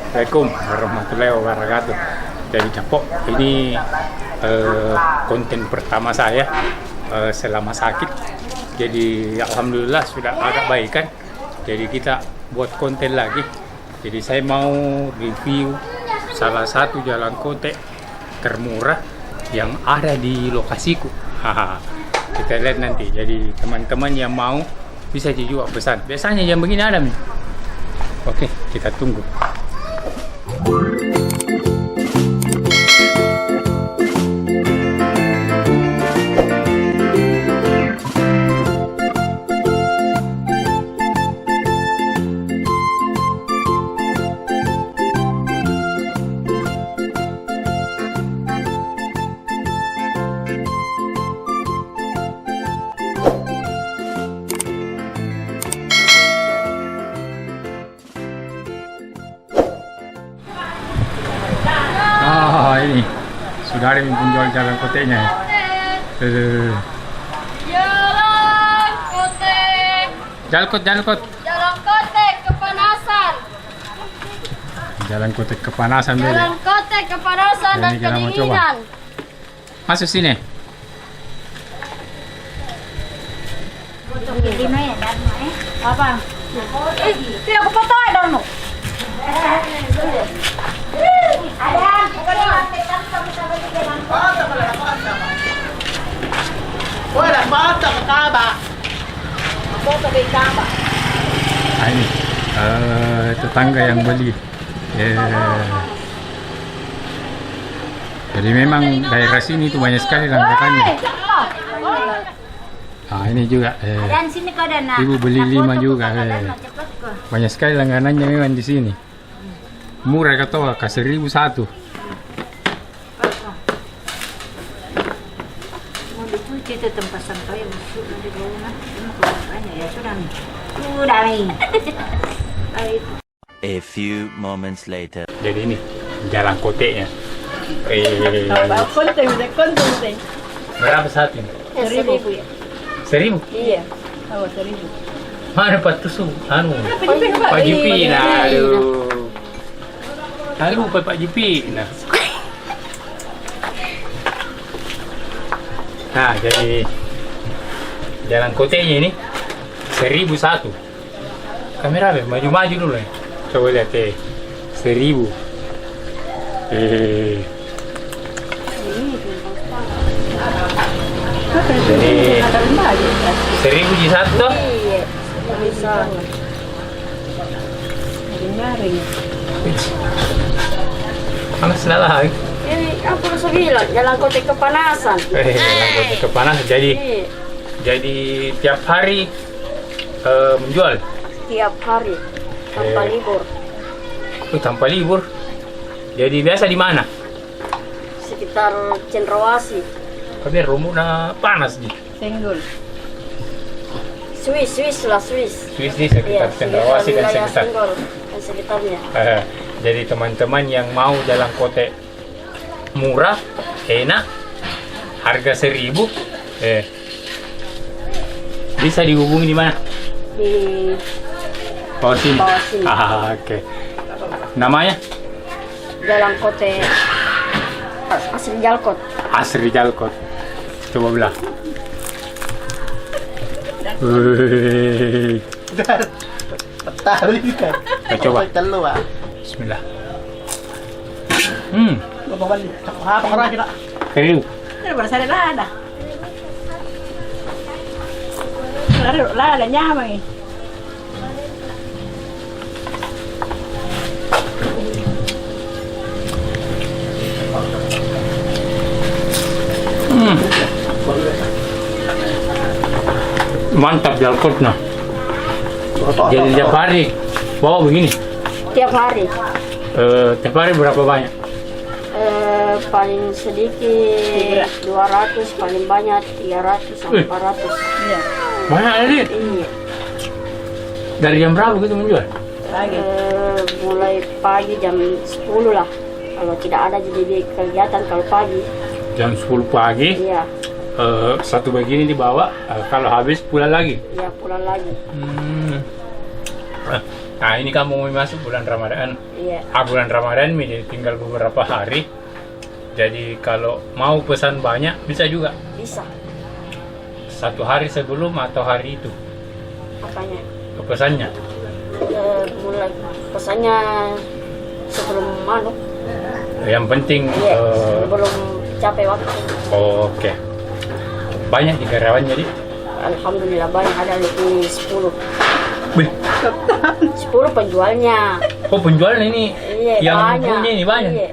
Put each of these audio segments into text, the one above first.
Assalamualaikum warahmatullahi wabarakatuh. Jadi Capok, ini konten pertama saya selama sakit. Jadi alhamdulillah sudah agak baik kan. Jadi kita buat konten lagi. Jadi saya mau review salah satu jalan kote termurah yang ada di lokasiku. Kita lihat nanti. Jadi teman-teman yang mau bisa juga pesan. Biasanya yang begini ada nih. Oke, kita tunggu. Ini sudah ada yang penjual jalan kotenya. Jalan kote. Jalan kote kepanasan. Jalan kote kepanasan. Jalan kote kepanasan dan kedinginan. Masuk sini. Apa? Tidak aku potong ya dong. Ini tetangga yang beli. Jadi memang daerah sini itu banyak sekali langganannya. Ini juga. Ibu beli 5 juga. Banyak sekali langganannya memang di sini. Murah kata kasih 1.000 Mau dicuci itu tempat sampah yang masuk di bawah. Ya sudah nih. Sudah nih. A few moments later. Jadi ini jalan kotenya. Konten. Berapa saat ini? 1.000 ya. 1.000? Iya. 1.000. Mana Pak Tusu? Pak Jipi. Aduh, Pak Jipi. Nah, jadi jalan kotenya ini 1.001. Kamera maju dulu ya. Coba lihat 1.000. Jadi 1.000 di satu. Iya. Bisa. Nyaring. Panas lah. Ini apa harus bilang jalan kote kepanasan. Jalan kote kepanasan. Jadi tiap hari menjual. Tiap hari tanpa libur. Tanpa libur. Jadi biasa di mana? Sekitar Cendrawasih. Tapi rumahnya panas di. Senggol. Swiss lah. Swiss di sekitar Cendrawasih dan sekitar. Senggol dan sekitarnya. Jadi teman-teman yang mau jalan kote murah, enak, harga 1.000, bisa dihubungi di mana? Di bawah sini. Oke. Namanya? Jalan kote Asri Jalkot. Asri Jalkot. Coba belah. Coba. Bismillah. Keriu. Lada nyamang eh. Mantap jalkotnya. Jadi tiap hari bawa begini. Tiap hari. Tiap hari berapa banyak? Paling sedikit 200, paling banyak 300 sampai 400. Iya. Banyak ini. Iya. Dari jam berapa gitu menjual? Mulai pagi jam 10 lah. Kalau tidak ada jadi kegiatan kalau pagi. Jam 10 pagi. Iya. Satu begini dibawa, kalau habis pulang lagi. Iya, pulang lagi. Nah ini kamu mau masuk bulan Ramadan. Iya. Bulan Ramadan ini tinggal beberapa hari. Jadi kalau mau pesan banyak bisa juga. Bisa. 1 hari sebelum atau hari itu Apanya? pesannya. Mulai pesannya sebelum manuk. Yang penting Iya. Sebelum capai waktu. oke. Banyak di karyawannya jadi. Alhamdulillah banyak, ada lebih 10. Wih, 10 penjualnya. penjualnya ini Iya, yang banyak. punya ini banyak. Iya.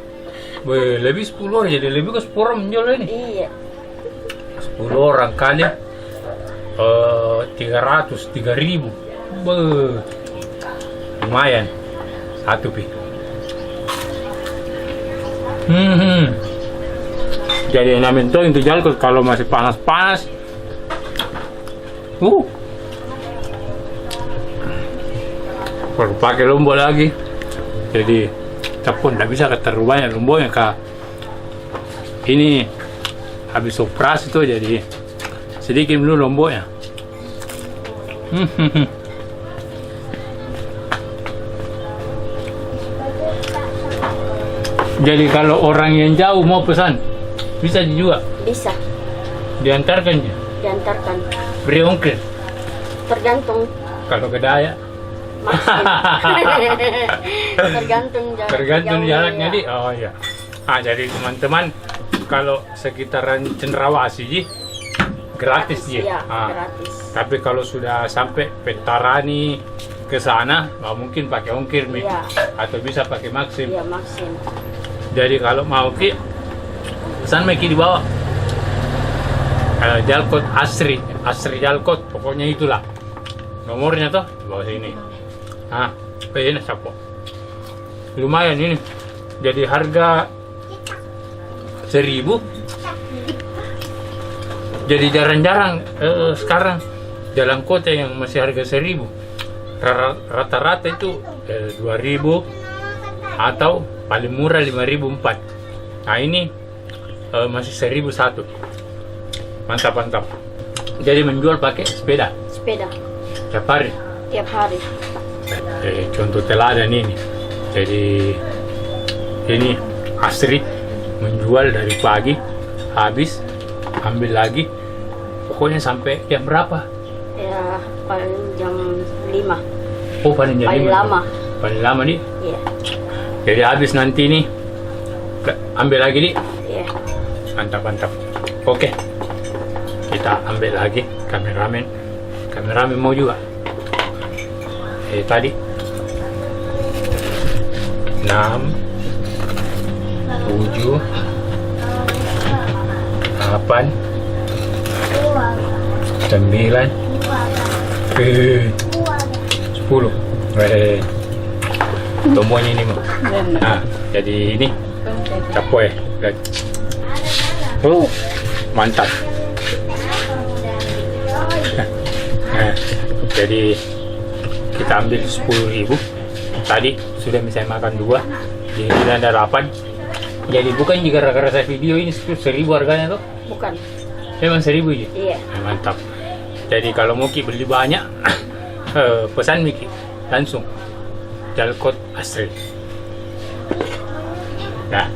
Wih, lebih 10 orang, jadi lebih ke 10 orang menjual ini. Iya. 10 orang kali 300, 3.000. Beuh. Lumayan. Satu pi. Jadi enak itu untuk jalan kalau masih panas-panas. Perlu pakai lombok lagi. Jadi capun tidak bisa terlalu banyak lomboknya kak. Ini habis operasi tuh jadi sedikit dulu lomboknya. Jadi kalau orang yang jauh mau pesan bisa juga Bisa diantarkan ya. diantarkan. Beri ongkir Tergantung kalau ke Dayak. maksud. Tergantung Jaraknya ya. di. Oh iya. Jadi teman-teman kalau sekitaran Cenderawasih ji gratis ji. Iya, gratis. Tapi kalau sudah sampai Petarani ke sana, mungkin pakai ongkir Mi. Iya. Atau bisa pakai Maxim. Iya, Maxim. Jadi kalau mau ki pesan Meki di bawah. Jalkot Asri Jalkot, pokoknya itulah nomornya tuh di bawah sini. Ini sapo. Lumayan ini. Jadi harga 1.000. Jadi jarang-jarang sekarang jalan kota yang masih harga 1.000. Rata-rata itu 2.000 atau paling murah 5.004. Nah ini masih 1.001. Mantap. Jadi menjual pakai sepeda tiap hari. Contoh teladan ini. Jadi ini Asri menjual dari pagi, habis ambil lagi, pokoknya sampai jam berapa? Ya, paling jam 5. Paling jam Paling 5. lama. Paling lama nih. Iya. Jadi habis nanti nih ambil lagi nih. Iya. Mantap. Oke. Kita ambil lagi kameramen mau juga. Tadi 6 7 9 10. Tombonya ini mah. Jadi ini capoy. Mantap. Jadi kita ambil 10.000. Tadi sudah bisa makan 2. Jadi ada 8. Jadi bukan jika gara-gara saya video ini 1.000 harganya tuh. Bukan. Memang 1.000 aja. Iya. Mantap. Jadi kalau mau beli banyak pesan Miki langsung Jalkot Asri. Nah,